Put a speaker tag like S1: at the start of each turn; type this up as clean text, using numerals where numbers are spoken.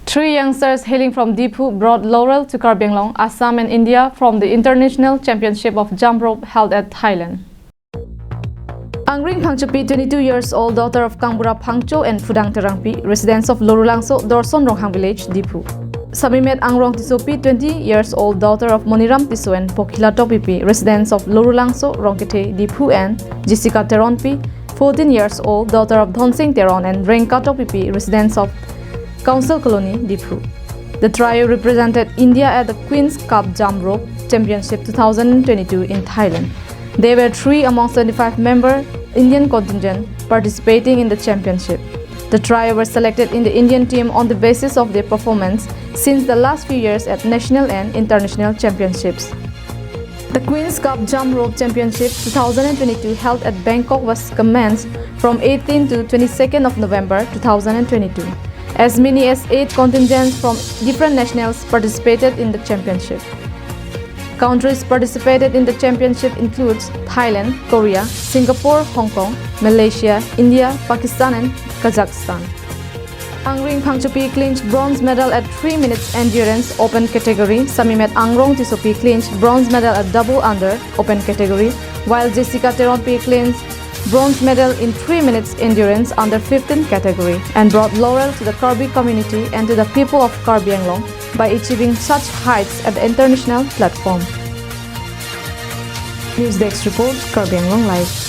S1: Three youngsters hailing from Diphou brought laurel to Karbi Anglong, Assam and India from the International Championship of Jump Rope held at Thailand. Angring Phangchupi, 22 years old, daughter of Kangbura Phangcho and Phudang Terangpi, residents of Lorulangso, Dorson Ronghang village, Diphou. Samimet Angrong Tisopi, 20 years old, daughter of Moniram Tiso and Pokhila Topipi, residents of Lorulangso, Rongkete, Diphou, and Jessica Teronpi, 14 years old, daughter of Dhonsing Teron and Renka Topipi, residents of Council Colony, Diphou. The trio represented India at the Queen's Cup Jump Rope Championship 2022 in Thailand. They were three among 75-member Indian contingent participating in the championship. The trio were selected in the Indian team on the basis of their performance since the last few years at national and international championships. The Queen's Cup Jump Rope Championship 2022 held at Bangkok was commenced from 18 to 22nd of November 2022. As many as 8 contingents from different nationals participated in the championship. Countries participated in the championship includes Thailand, Korea, Singapore, Hong Kong, Malaysia, India, Pakistan and Kazakhstan. Angring Phangchupi clinched bronze medal at 3 minutes endurance open category. Samimet Angrong Tisopi clinched bronze medal at double under open category, while Jessica Teronpi clinched bronze medal in 3 minutes endurance under 15 category and brought laurel to the Karbi community and to the people of Karbi Anglong by achieving such heights at the international platform. News Desk report, Karbi Anglong Live.